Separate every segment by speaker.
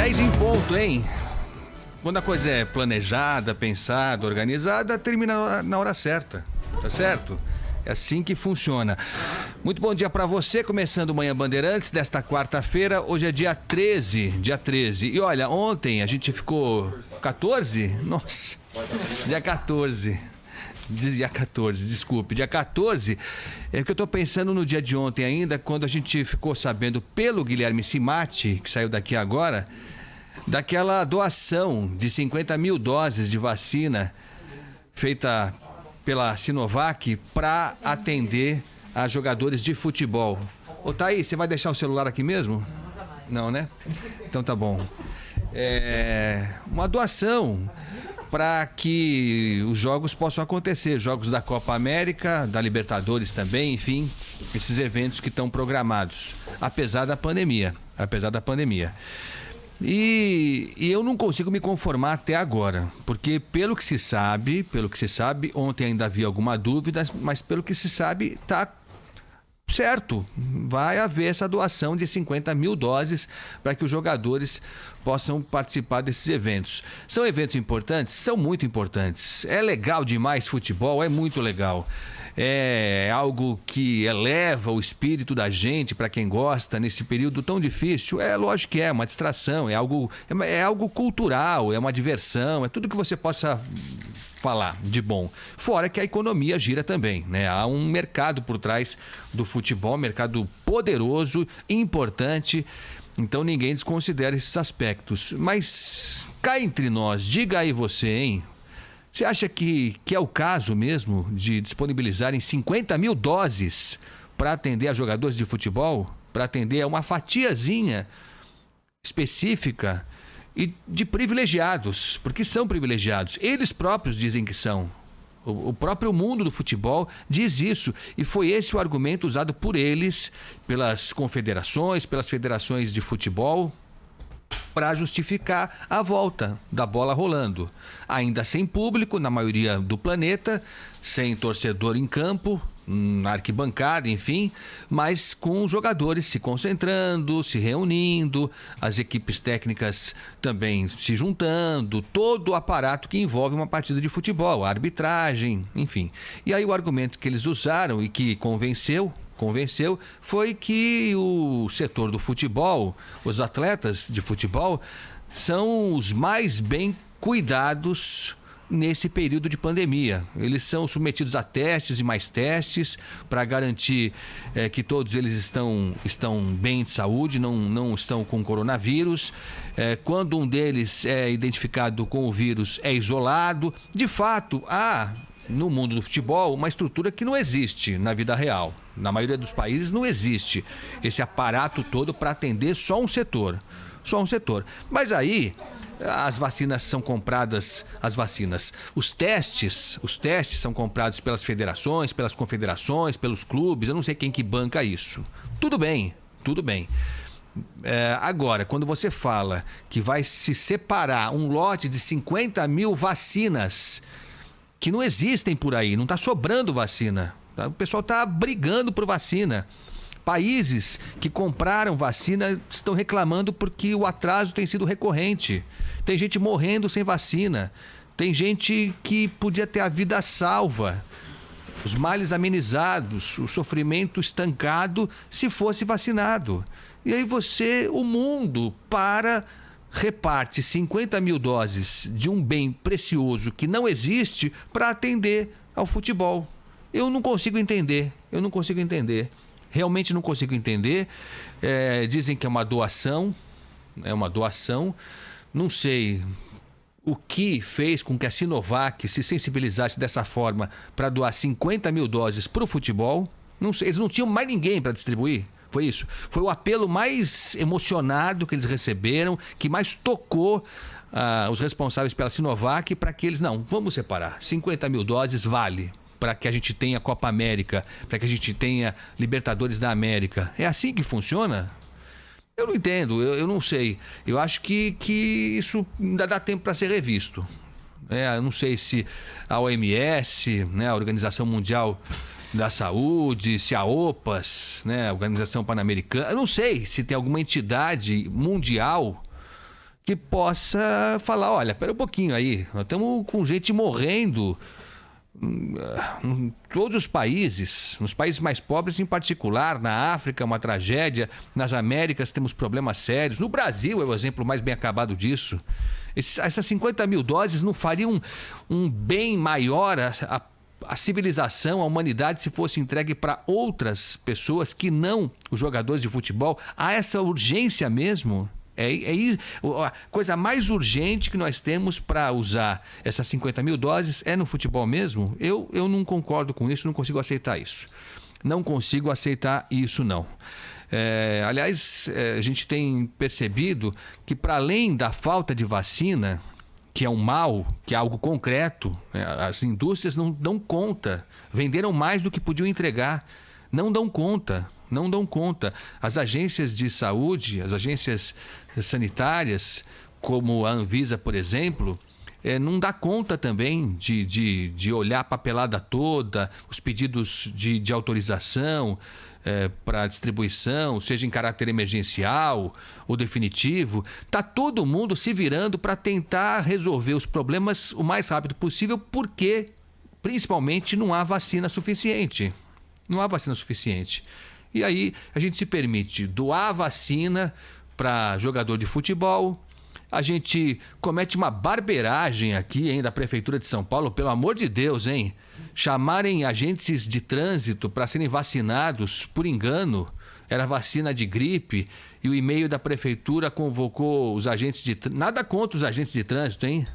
Speaker 1: 10 em ponto, hein? Quando a coisa é planejada, pensada, organizada, termina na hora certa, tá certo? É assim que funciona. Muito bom dia pra você, começando o Manhã Bandeirantes desta quarta-feira. Hoje é dia 13. E olha, ontem a gente ficou 14? Nossa, dia 14. Dia 14, desculpe, dia 14, é que eu tô pensando no dia de ontem ainda, quando a gente ficou sabendo pelo Guilherme Cimatti, que saiu daqui agora, daquela doação de 50 mil doses de vacina feita pela Sinovac para atender a jogadores de futebol. Ô Thaís, você vai deixar o celular aqui mesmo? Não, né? Então tá bom. Uma doação para que os jogos possam acontecer, jogos da Copa América, da Libertadores também, enfim, esses eventos que estão programados, apesar da pandemia. E eu não consigo me conformar até agora, porque pelo que se sabe, ontem ainda havia alguma dúvida, mas pelo que se sabe, tá certo, vai haver essa doação de 50 mil doses para que os jogadores possam participar desses eventos. São eventos importantes? São muito importantes. É legal demais futebol, é muito legal. É algo que eleva o espírito da gente para quem gosta nesse período tão difícil. É lógico que é uma distração, é algo cultural, é uma diversão, é tudo que você possa falar de bom. Fora que a economia gira também, né? Há um mercado por trás do futebol, mercado poderoso, importante. Então ninguém desconsidera esses aspectos. Mas cá entre nós, diga aí você, hein? Você acha que é o caso mesmo de disponibilizarem 50 mil doses para atender a jogadores de futebol? Para atender a uma fatiazinha específica e de privilegiados, porque são privilegiados. Eles próprios dizem que são. O próprio mundo do futebol diz isso. E foi esse o argumento usado por eles, pelas confederações, pelas federações de futebol, para justificar a volta da bola rolando. Ainda sem público, na maioria do planeta, sem torcedor em campo, na arquibancada, enfim, mas com os jogadores se concentrando, se reunindo, as equipes técnicas também se juntando, todo o aparato que envolve uma partida de futebol, a arbitragem, enfim. E aí o argumento que eles usaram e que convenceu foi que o setor do futebol, os atletas de futebol, são os mais bem cuidados nesse período de pandemia. Eles são submetidos a testes e mais testes para garantir que todos eles estão bem de saúde, não estão com coronavírus. Quando um deles é identificado com o vírus, é isolado. De fato, há no mundo do futebol uma estrutura que não existe na vida real. Na maioria dos países não existe esse aparato todo para atender só um setor. Mas aí as vacinas são compradas, os testes são comprados pelas federações, pelas confederações, pelos clubes, eu não sei quem que banca isso. Tudo bem. Agora, quando você fala que vai se separar um lote de 50 mil vacinas que não existem por aí, não está sobrando vacina, o pessoal está brigando por vacina. Países que compraram vacina estão reclamando porque o atraso tem sido recorrente. Tem gente morrendo sem vacina. Tem gente que podia ter a vida salva, os males amenizados, o sofrimento estancado se fosse vacinado. E aí o mundo reparte 50 mil doses de um bem precioso que não existe para atender ao futebol. Eu não consigo entender. Realmente não consigo entender. Dizem que é uma doação. Não sei o que fez com que a Sinovac se sensibilizasse dessa forma para doar 50 mil doses para o futebol. Não sei, eles não tinham mais ninguém para distribuir. Foi isso. Foi o apelo mais emocionado que eles receberam, que mais tocou os responsáveis pela Sinovac para que eles, vamos separar. 50 mil doses vale para que a gente tenha Copa América, para que a gente tenha Libertadores da América. É assim que funciona? Eu não entendo, eu não sei. Eu acho que isso ainda dá tempo para ser revisto. Eu não sei se a OMS, né, a Organização Mundial da Saúde, se a OPAS, né, a Organização Pan-Americana, eu não sei se tem alguma entidade mundial que possa falar, olha, espera um pouquinho aí, nós estamos com gente morrendo em todos os países, nos países mais pobres em particular, na África uma tragédia, nas Américas temos problemas sérios, no Brasil é o exemplo mais bem acabado disso. Essas 50 mil doses não fariam um bem maior a civilização, a humanidade, se fosse entregue para outras pessoas que não os jogadores de futebol? Há essa urgência mesmo? A coisa mais urgente que nós temos para usar essas 50 mil doses é no futebol mesmo? Eu não concordo com isso, não consigo aceitar isso. Não consigo aceitar isso, não. Aliás, a gente tem percebido que, para além da falta de vacina, que é um mal, que é algo concreto, as indústrias não dão conta, venderam mais do que podiam entregar, não dão conta. As agências de saúde, as agências sanitárias, como a Anvisa, por exemplo, não dá conta também de olhar a papelada toda, os pedidos de autorização para distribuição, seja em caráter emergencial ou definitivo. Está todo mundo se virando para tentar resolver os problemas o mais rápido possível, porque, principalmente, não há vacina suficiente. E aí a gente se permite doar vacina para jogador de futebol. A gente comete uma barbeiragem aqui, hein, da Prefeitura de São Paulo, pelo amor de Deus, hein? Chamarem agentes de trânsito para serem vacinados por engano. Era vacina de gripe e o e-mail da Prefeitura convocou os agentes de trânsito. Nada contra os agentes de trânsito, hein?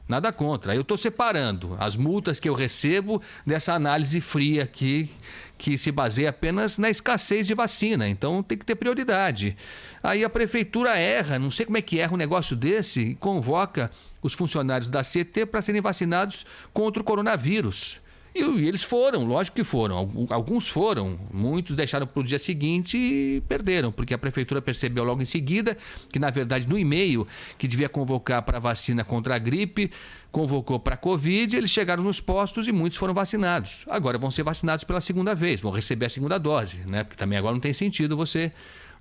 Speaker 1: Nada contra. Eu estou separando as multas que eu recebo dessa análise fria aqui, que se baseia apenas na escassez de vacina. Então tem que ter prioridade. Aí a prefeitura erra, não sei como é que erra um negócio desse, e convoca os funcionários da CT para serem vacinados contra o coronavírus. E eles foram, lógico que foram. Alguns foram, muitos deixaram para o dia seguinte e perderam, porque a prefeitura percebeu logo em seguida que, na verdade, no e-mail que devia convocar para vacina contra a gripe, convocou para a Covid, eles chegaram nos postos e muitos foram vacinados. Agora vão ser vacinados pela segunda vez, vão receber a segunda dose, né? Porque também agora não tem sentido você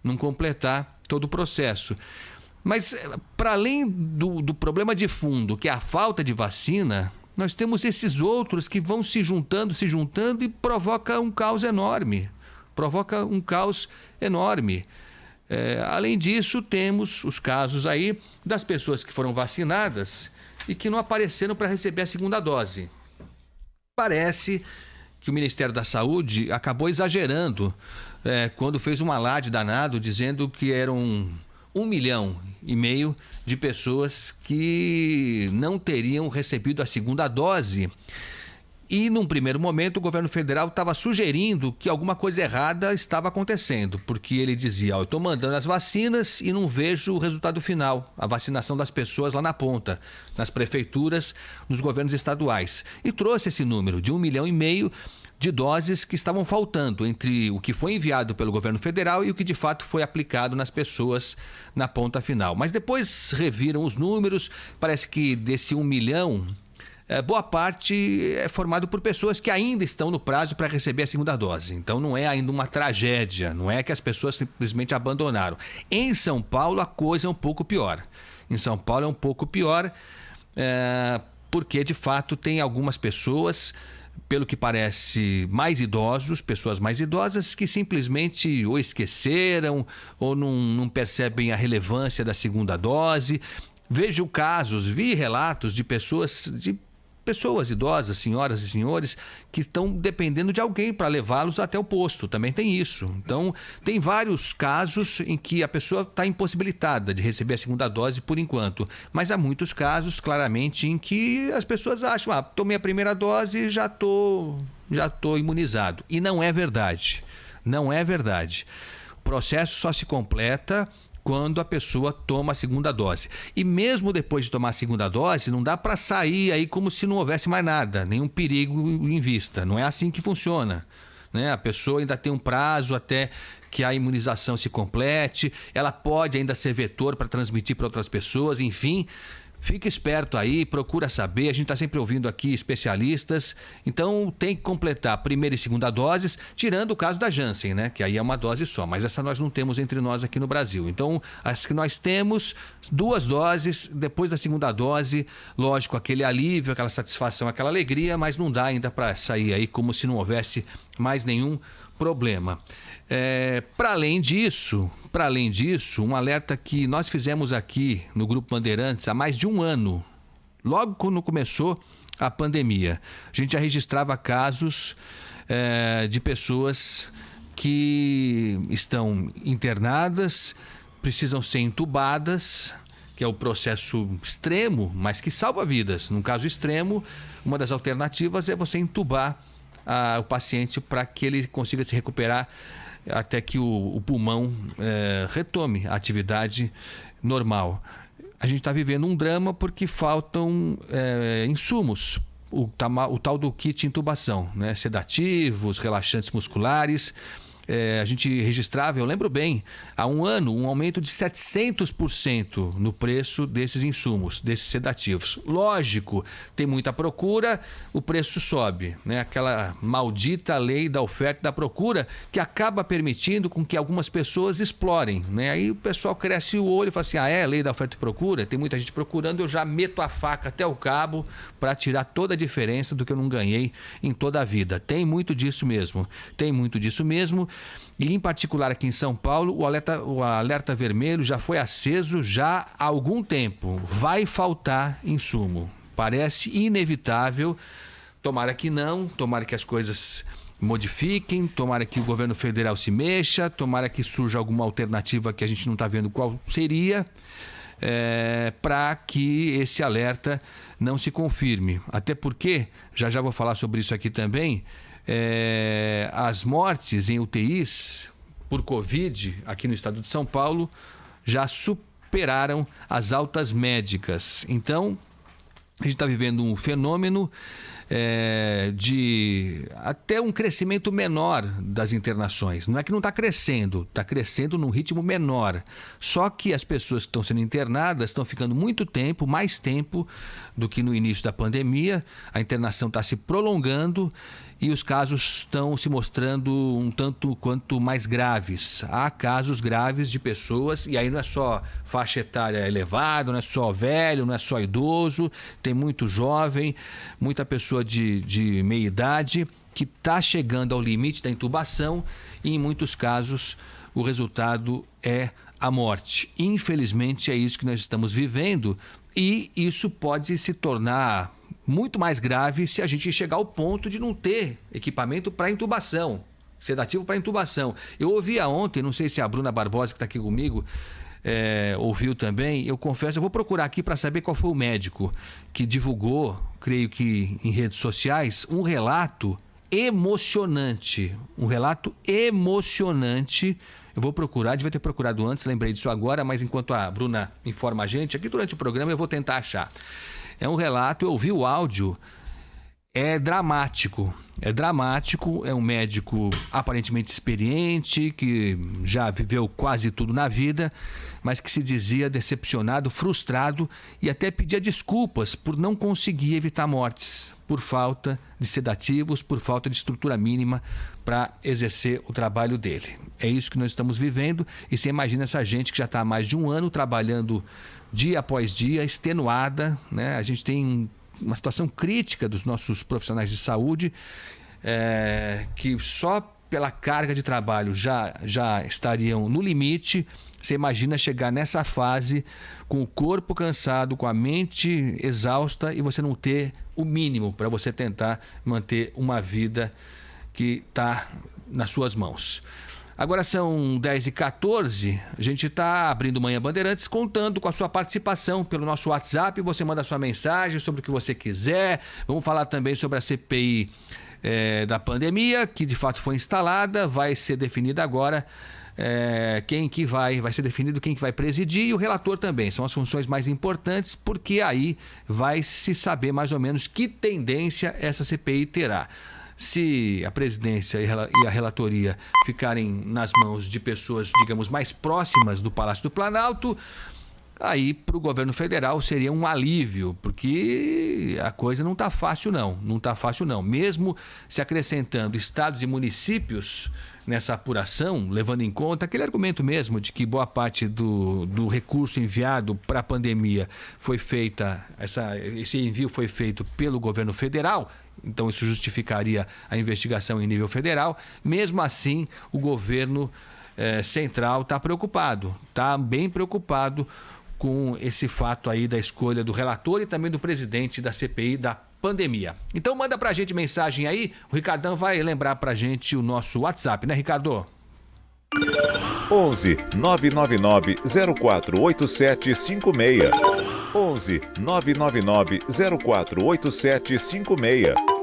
Speaker 1: não completar todo o processo. Mas, para além do problema de fundo, que é a falta de vacina, nós temos esses outros que vão se juntando e provoca um caos enorme. Além disso, temos os casos aí das pessoas que foram vacinadas e que não apareceram para receber a segunda dose. Parece que o Ministério da Saúde acabou exagerando quando fez um alarde danado dizendo que eram 1,5 milhão de pessoas que não teriam recebido a segunda dose. E, num primeiro momento, o governo federal estava sugerindo que alguma coisa errada estava acontecendo, porque ele dizia, eu estou mandando as vacinas e não vejo o resultado final, a vacinação das pessoas lá na ponta, nas prefeituras, nos governos estaduais. E trouxe esse número de 1,5 milhão de doses que estavam faltando entre o que foi enviado pelo governo federal e o que de fato foi aplicado nas pessoas na ponta final. Mas depois reviram os números, parece que desse 1 milhão, boa parte é formado por pessoas que ainda estão no prazo para receber a segunda dose. Então não é ainda uma tragédia, não é que as pessoas simplesmente abandonaram. Em São Paulo a coisa é um pouco pior. Porque de fato tem algumas pessoas, pelo que parece, pessoas mais idosas que simplesmente ou esqueceram ou não percebem a relevância da segunda dose. Vi relatos de pessoas idosas, senhoras e senhores, que estão dependendo de alguém para levá-los até o posto. Também tem isso. Então, tem vários casos em que a pessoa está impossibilitada de receber a segunda dose por enquanto. Mas há muitos casos, claramente, em que as pessoas acham, tomei a primeira dose e já tô imunizado. E não é verdade. O processo só se completa quando a pessoa toma a segunda dose. E mesmo depois de tomar a segunda dose, não dá para sair aí como se não houvesse mais nada, nenhum perigo em vista. Não é assim que funciona, né? A pessoa ainda tem um prazo até que a imunização se complete, ela pode ainda ser vetor para transmitir para outras pessoas, enfim. Fica esperto aí, procura saber. A gente está sempre ouvindo aqui especialistas. Então tem que completar a primeira e segunda doses, tirando o caso da Janssen, né? Que aí é uma dose só. Mas essa nós não temos entre nós aqui no Brasil. Então, as que nós temos, 2 doses, depois da segunda dose, lógico, aquele alívio, aquela satisfação, aquela alegria, mas não dá ainda para sair aí como se não houvesse mais nenhum problema. Para além disso, um alerta que nós fizemos aqui no Grupo Bandeirantes há mais de um ano, logo quando começou a pandemia. A gente já registrava casos de pessoas que estão internadas, precisam ser entubadas, que é o processo extremo, mas que salva vidas. Num caso extremo, uma das alternativas é você entubar o paciente para que ele consiga se recuperar até que o pulmão retome a atividade normal. A gente está vivendo um drama porque faltam insumos, o tal do kit intubação, né? Sedativos, relaxantes musculares. A gente registrava, eu lembro bem, há um ano, um aumento de 700% no preço desses insumos, desses sedativos. Lógico, tem muita procura, o preço sobe, né? Aquela maldita lei da oferta e da procura que acaba permitindo com que algumas pessoas explorem, né? Aí o pessoal cresce o olho e fala assim, lei da oferta e procura, tem muita gente procurando, eu já meto a faca até o cabo para tirar toda a diferença do que eu não ganhei em toda a vida. Tem muito disso mesmo. E em particular aqui em São Paulo, o alerta vermelho já foi aceso já há algum tempo. Vai faltar insumo. Parece inevitável. Tomara que não, tomara que as coisas modifiquem, tomara que o governo federal se mexa, tomara que surja alguma alternativa que a gente não está vendo qual seria, para que esse alerta não se confirme. Até porque, já vou falar sobre isso aqui também, as mortes em UTIs por Covid aqui no estado de São Paulo já superaram as altas médicas. Então, a gente está vivendo um fenômeno de até um crescimento menor das internações. Não é que não está crescendo num ritmo menor. Só que as pessoas que estão sendo internadas estão ficando muito tempo, mais tempo do que no início da pandemia. A internação está se prolongando e os casos estão se mostrando um tanto quanto mais graves. Há casos graves de pessoas, e aí não é só faixa etária elevada, não é só velho, não é só idoso, tem muito jovem, muita pessoa de meia idade que está chegando ao limite da intubação e em muitos casos o resultado é a morte. Infelizmente é isso que nós estamos vivendo e isso pode se tornar muito mais grave se a gente chegar ao ponto de não ter equipamento para intubação, sedativo para intubação. Eu ouvia ontem, não sei se a Bruna Barbosa que está aqui comigo ouviu também, eu confesso, eu vou procurar aqui para saber qual foi o médico que divulgou, creio que em redes sociais, um relato emocionante. Eu vou procurar, devia ter procurado antes, lembrei disso agora, mas enquanto a Bruna informa a gente, aqui durante o programa eu vou tentar achar. É um relato, eu ouvi o áudio, é dramático, é um médico aparentemente experiente, que já viveu quase tudo na vida, mas que se dizia decepcionado, frustrado e até pedia desculpas por não conseguir evitar mortes, por falta de sedativos, por falta de estrutura mínima para exercer o trabalho dele. É isso que nós estamos vivendo e você imagina essa gente que já está há mais de um ano trabalhando dia após dia, extenuada, né? A gente tem uma situação crítica dos nossos profissionais de saúde, que só pela carga de trabalho já estariam no limite. Você imagina chegar nessa fase com o corpo cansado, com a mente exausta e você não ter o mínimo para você tentar manter uma vida que está nas suas mãos. Agora são 10h14, a gente está abrindo Manhã Bandeirantes, contando com a sua participação pelo nosso WhatsApp. Você manda sua mensagem sobre o que você quiser. Vamos falar também sobre a CPI da pandemia, que de fato foi instalada, vai ser definida agora vai ser definido quem que vai presidir e o relator também. São as funções mais importantes, porque aí vai se saber mais ou menos que tendência essa CPI terá. Se a presidência e a relatoria ficarem nas mãos de pessoas, digamos, mais próximas do Palácio do Planalto, aí para o governo federal seria um alívio, porque a coisa não está fácil não, mesmo se acrescentando estados e municípios nessa apuração, levando em conta aquele argumento mesmo de que boa parte do recurso enviado para a pandemia foi feita, esse envio foi feito pelo governo federal, então isso justificaria a investigação em nível federal. Mesmo assim, o governo central está preocupado, está bem preocupado com esse fato aí da escolha do relator e também do presidente da CPI da pandemia. Então manda pra gente mensagem aí, o Ricardão vai lembrar pra gente o nosso WhatsApp, né, Ricardo?
Speaker 2: 11 999 048756. 11 999 048756.